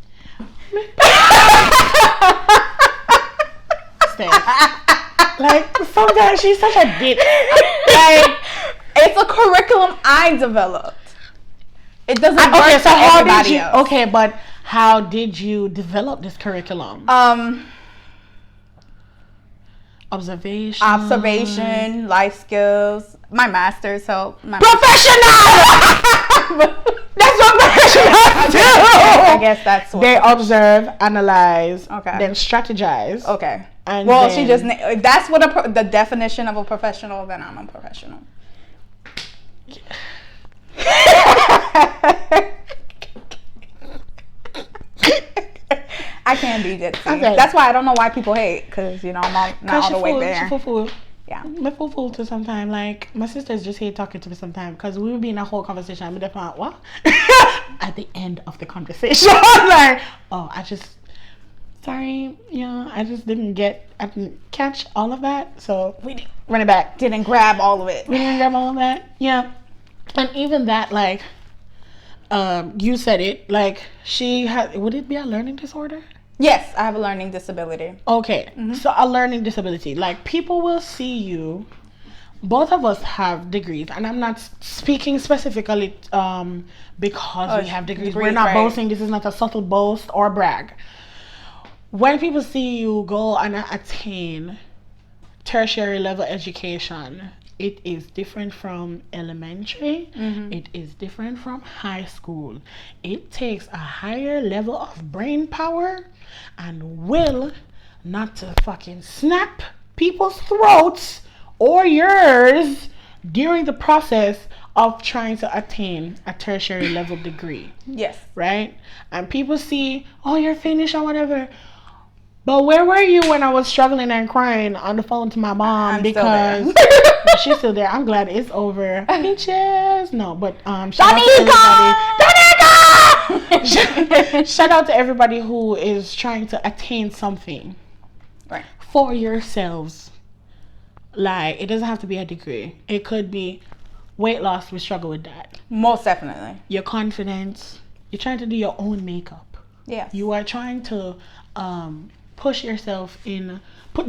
A: Like, sometimes she's such a bitch. Like,
B: it's a curriculum I developed. It doesn't work for everybody else.
A: Okay, but how did you develop this curriculum?
B: Observation, life skills. My master's help.
A: Professional! That's what professionals do!
B: I guess that's what
A: they observe, analyze,
B: okay,
A: then strategize.
B: Okay.
A: And
B: well, she just, that's what the definition of a professional, then I'm a professional. I can be ditzy. Okay. That's why I don't know why people hate, because, I'm not all the way there. Yeah.
A: I'm fool to sometimes. Like, my sisters just hate talking to me sometimes, because we would be in a whole conversation. I'm like, what? At the end of the conversation, I'm like, oh, sorry, I just I didn't catch all of that, so we didn't run it back.
B: Didn't grab all of it.
A: We didn't grab all of that, yeah. And even that, like, you said it, like, would it be a learning disorder?
B: Yes, I have a learning disability.
A: Okay, so a learning disability, like, people will see you. Both of us have degrees, and I'm not speaking specifically because we have degrees. We're not boasting. This is not a subtle boast or brag. When people see you go and attain tertiary level education, it is different from elementary. It is different from high school. It takes a higher level of brain power and will not to fucking snap people's throats or yours during the process of trying to attain a tertiary level degree.
B: Yes. Right?
A: And people see, oh, you're finished or whatever. But where were you when I was struggling and crying on the phone to my mom? Because she's still there. I'm glad it's over. Bitches. No, but shout out to everybody who is trying to attain something.
B: Right.
A: For yourselves. Like, it doesn't have to be a degree. It could be weight loss. We struggle with that.
B: Most definitely.
A: Your confidence. You're trying to do your own makeup.
B: Yes.
A: You are trying to push yourself in.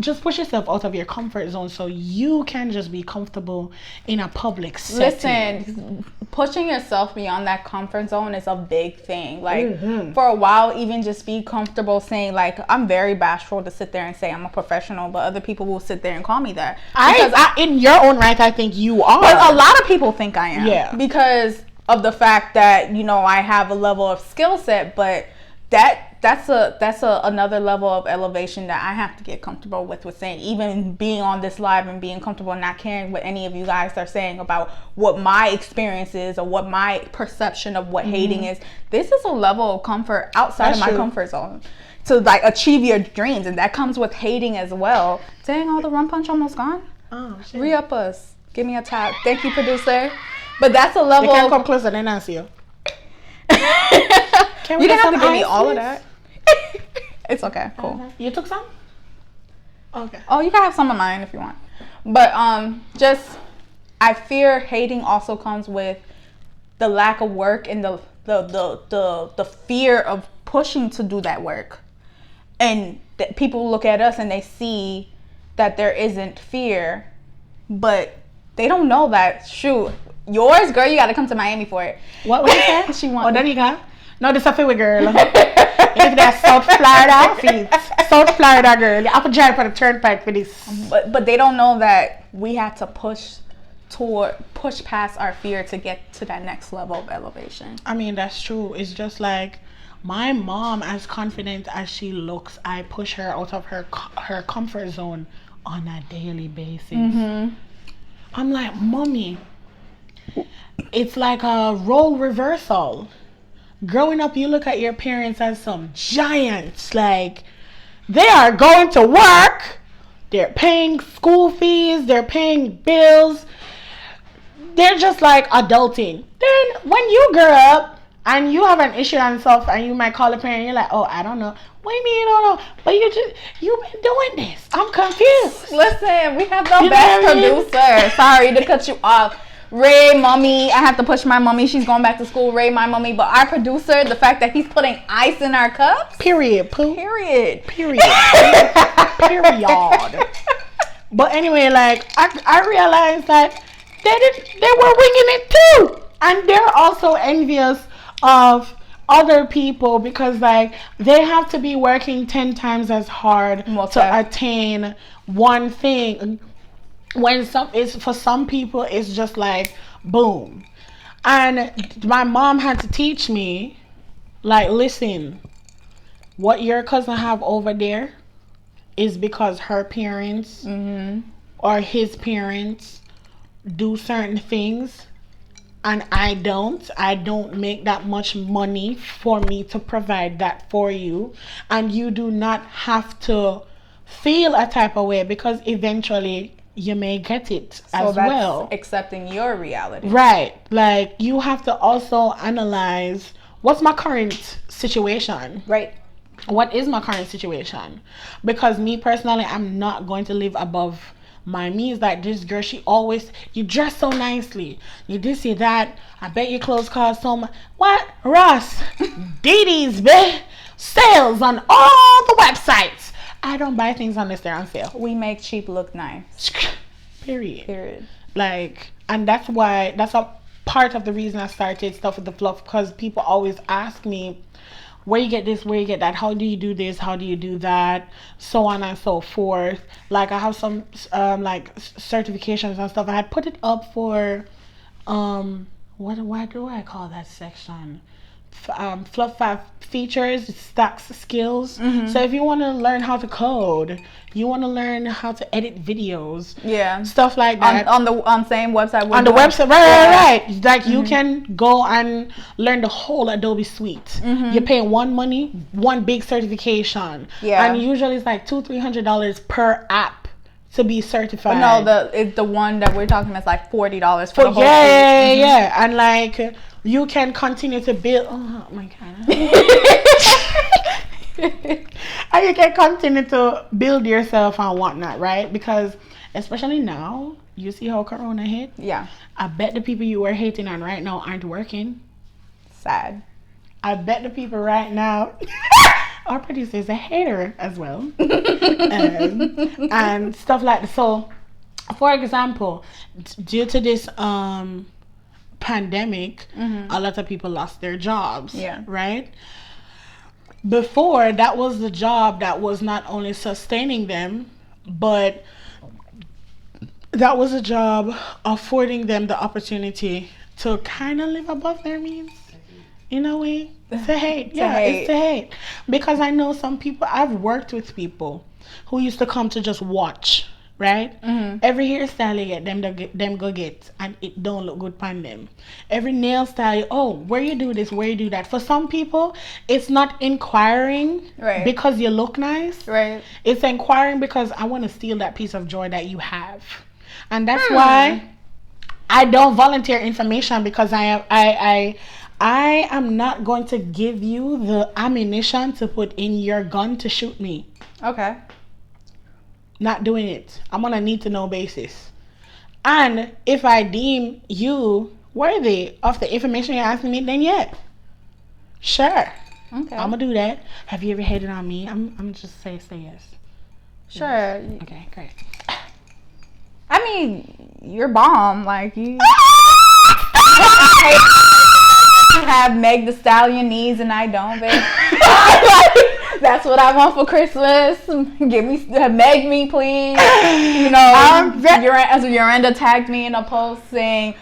A: Just push yourself out of your comfort zone so you can just be comfortable in a public setting.
B: Listen, pushing yourself beyond that comfort zone is a big thing. Like, for a while, even just be comfortable saying, like, I'm very bashful to sit there and say I'm a professional, but other people will sit there and call me that.
A: Because in your own right, I think you are.
B: But a lot of people think I am.
A: Yeah.
B: Because of the fact that, you know, I have a level of skill set, but that's another level of elevation that I have to get comfortable with saying. Even being on this live and being comfortable and not caring what any of you guys are saying about what my experience is or what my perception of what hating is. This is a level of comfort outside of my comfort zone to like achieve your dreams, and that comes with hating as well. Dang, all the rum punch almost gone.
A: Oh shit.
B: Re-up us. Give me a tap. Thank you, producer. But that's a level.
A: You can't come closer than I see you.
B: You didn't have to give me all of that. It's okay. Cool.
A: You took some? Okay.
B: Oh, you can have some of mine if you want. But just I fear hating also comes with the lack of work and the fear of pushing to do that work. And that people look at us and they see that there isn't fear, but they don't know that. Shoot, yours, girl, you got to come to Miami for it.
A: What was that?
B: She wants.
A: Oh, there you go. No, this is a favorite girl. It's that South Florida feet. South Florida girl. You have to drive for the turnpike for this.
B: But they don't know that we had to push past our fear to get to that next level of elevation.
A: I mean, that's true. It's just like my mom, as confident as she looks, I push her out of her comfort zone on a daily basis. I'm like, Mommy, it's like a role reversal. Growing up, you look at your parents as some giants. Like, they are going to work, they're paying school fees, they're paying bills, they're just like adulting. Then when you grow up and you have an issue and stuff, and you might call a parent, you're like, oh, I don't know. What do you mean you don't know? But you've been doing this. I'm confused.
B: Listen, we have the best producer. Sorry to cut you off. Ray, mommy, I have to push my mommy. She's going back to school. Ray, my mommy. But our producer, the fact that he's putting ice in our cups.
A: Period. Poo.
B: Period.
A: Period. Period. But anyway, like, I realized that they were winging it too. And they're also envious of other people because, like, they have to be working 10 times as hard to attain one thing. When for some people it's just like boom. And my mom had to teach me, like, listen, what your cousin have over there is because her parents or his parents do certain things, and I don't make that much money for me to provide that for you, and you do not have to feel a type of way because eventually you may get it as well.
B: Accepting your reality.
A: Right. Like, you have to also analyze, what's my current situation?
B: Right.
A: What is my current situation? Because me personally, I'm not going to live above my means. Like, this girl, you dress so nicely. You this, you that. I bet your clothes cost so much. What? Ross, Didi's, babe. Sales on all the websites. I don't buy things unless they're on sale.
B: We make cheap look nice.
A: Period. Like, and that's a part of the reason I started Stuff with the Fluff, because people always ask me, where you get this, where you get that, how do you do this, how do you do that, so on and so forth. Like, I have some like certifications and stuff. I had put it up for what do I call that section? Fluff 5 features, stacks, skills. So if you want to learn how to code, you want to learn how to edit videos, stuff like that,
B: on same website,
A: on the website, right. Like, you can go and learn the whole Adobe suite. You're paying one big certification, and usually it's like $200-$300 per app to be certified.
B: But no, the one that we're talking is like $40 for the whole suite.
A: And like, you can continue to build. Oh my god. And you can continue to build yourself and whatnot, right? Because especially now, you see how Corona hit.
B: Yeah.
A: I bet the people you were hating on right now aren't working.
B: Sad.
A: I bet the people right now our producer is a hater as well. And stuff like that. So, for example, due to this pandemic, a lot of people lost their jobs.
B: Yeah.
A: Right? Before, that was the job that was not only sustaining them, but that was a job affording them the opportunity to kind of live above their means. In a way, to hate. Yeah, it's to hate. Because I know some people, I've worked with people who used to come to just watch, right? Every hairstyle you get, them go get, and it don't look good upon them. Every nail style, oh, where you do this, where you do that. For some people, it's not inquiring because you look nice.
B: Right.
A: It's inquiring because I want to steal that piece of joy that you have. And that's why I don't volunteer information, because I am not going to give you the ammunition to put in your gun to shoot me.
B: Okay.
A: Not doing it. I'm on a need to know basis. And if I deem you worthy of the information you're asking me, then yeah. Sure.
B: Okay.
A: I'm gonna do that. Have you ever hated on me? I'm just say yes.
B: Sure.
A: Yes. Okay, great.
B: I mean, you're bomb. Like, you have Meg the Stallion needs and I don't, babe. Like, that's what I want for Christmas. Give me, Meg me, please. You know, Yorenda tagged me in a post saying,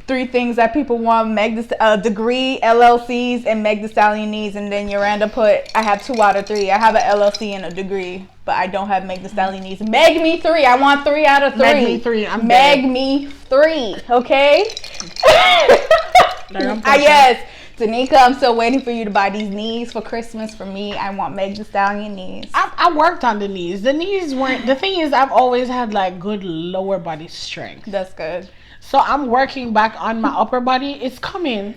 B: 3 things that people want: Meg the degree, LLCs, and Meg the Stallion needs. And then Yorenda put, I have 2 out of 3. I have an LLC and a degree, but I don't have Meg the Stallion needs. Meg me 3. I want 3 out of 3.
A: Meg me 3.
B: Meg me 3. Okay. Yes, Danica, I'm still waiting for you to buy these knees for Christmas. For me, I want Meg the Stallion knees.
A: I worked on the knees. The knees weren't. The thing is, I've always had like good lower body strength.
B: That's good.
A: So I'm working back on my upper body. It's coming.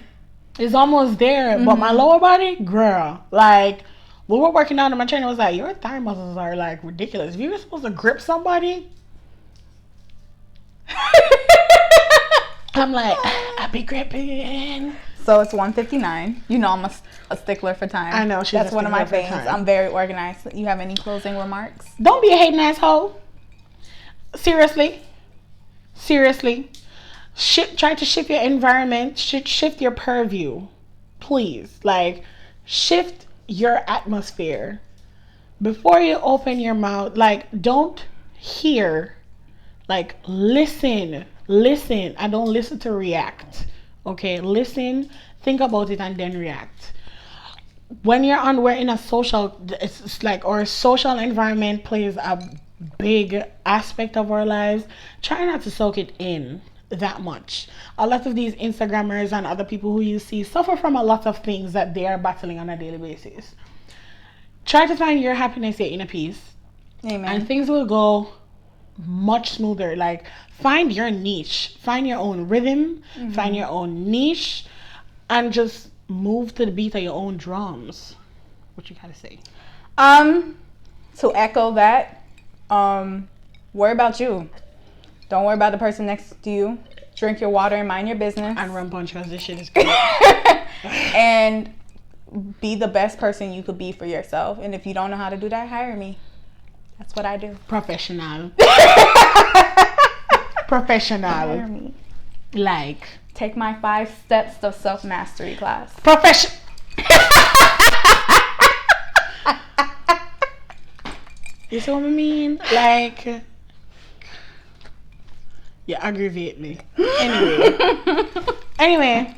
A: It's almost there. But my lower body, girl, like we were working out, and my trainer was like, "Your thigh muscles are like ridiculous. If you were supposed to grip somebody." I'm like, I be gripping.
B: So it's 1:59. You know I'm a stickler for time.
A: I know.
B: That's one of my things. I'm very organized. You have any closing remarks?
A: Don't be a hating asshole. Seriously. Try to shift your environment. Shift your purview. Please. Like, shift your atmosphere. Before you open your mouth, like, don't hear. Like, listen. I don't listen to react. Okay, listen, think about it, and then react. When we're in a social, it's like our social environment plays a big aspect of our lives. Try not to soak it in that much. A lot of these Instagrammers and other people who you see suffer from a lot of things that they are battling on a daily basis. Try to find your happiness, your inner peace.
B: Amen.
A: And things will go much smoother. Like, find your niche, find your own rhythm, find your own niche, and just move to the beat of your own drums. What you gotta say?
B: To echo that, worry about you. Don't worry about the person next to you. Drink your water and mind your business.
A: And run punch, because this shit is good.
B: And be the best person you could be for yourself. And if you don't know how to do that, hire me. That's what I do.
A: Professional. Hire me. Like,
B: take my 5 steps to self-mastery class.
A: You see what I mean? Like, you aggravate me. Anyway,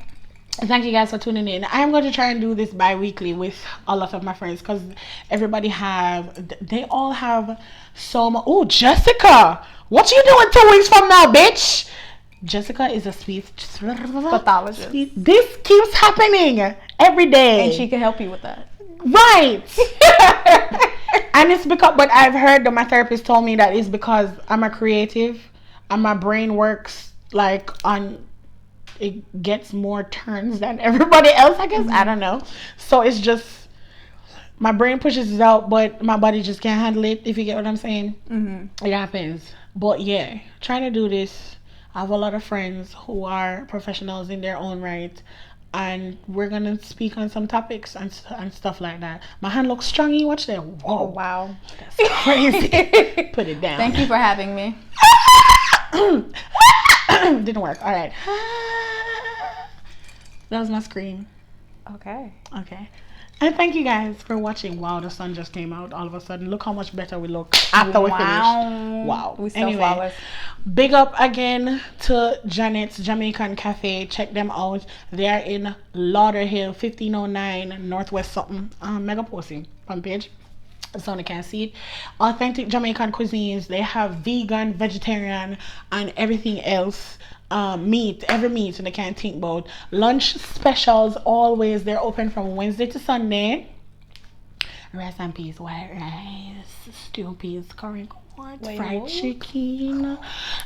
A: thank you guys for tuning in. I'm going to try and do this bi-weekly with a lot of my friends, because they all have so much. Oh, Jessica, what you doing 2 weeks from now, bitch? Jessica is a speech
B: pathologist.
A: This keeps happening every day,
B: and she can help you with that.
A: Right. And it's because, but I've heard that my therapist told me that it's because I'm a creative and my brain works like it gets more turns than everybody else, I guess. I don't know. So it's just, my brain pushes it out, but my body just can't handle it, if you get what I'm saying. It happens. But yeah, trying to do this. I have a lot of friends who are professionals in their own right, and we're gonna speak on some topics and stuff like that. My hand looks strong. You watch that? Whoa,
B: Oh, wow.
A: that's crazy. Put it down.
B: Thank you for having me.
A: Didn't work. All right. That was my scream.
B: Okay.
A: Okay. And thank you guys for watching. Wow, the sun just came out all of a sudden. Look how much better we look after we finished. Wow.
B: We still flawless.
A: Big up again to Janet's Jamaican Cafe. Check them out. They are in Lauderhill, 1509 Northwest something. Mega posting front page. So you can see it. Authentic Jamaican cuisines. They have vegan, vegetarian, and everything else. Meat, every meat they can think about. Lunch specials always. They're open from Wednesday to Sunday. Rice and peas, white rice, stew peas, curry goat, fried chicken,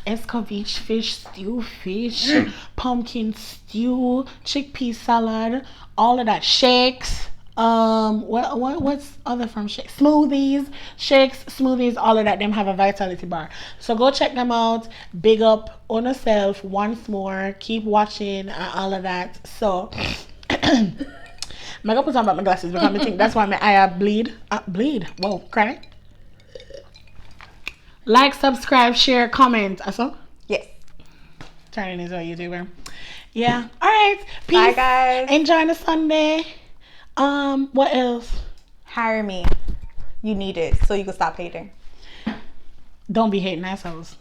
A: escovitch fish, stew fish, pumpkin stew, chickpea salad, all of that. Shakes. What's other from shakes? Shakes, smoothies, all of that. Them have a vitality bar. So go check them out. Big up on yourself once more. Keep watching and all of that. So I'm gonna put on my glasses because I think that's why my eye bleed. Bleed. Whoa, cry. Like, subscribe, share, comment. Also?
B: Yes.
A: Turning into a YouTuber. Yeah. All right. Peace.
B: Bye, guys.
A: Enjoy the Sunday. What else?
B: Hire me. You need it so you can stop hating.
A: Don't be hating assholes.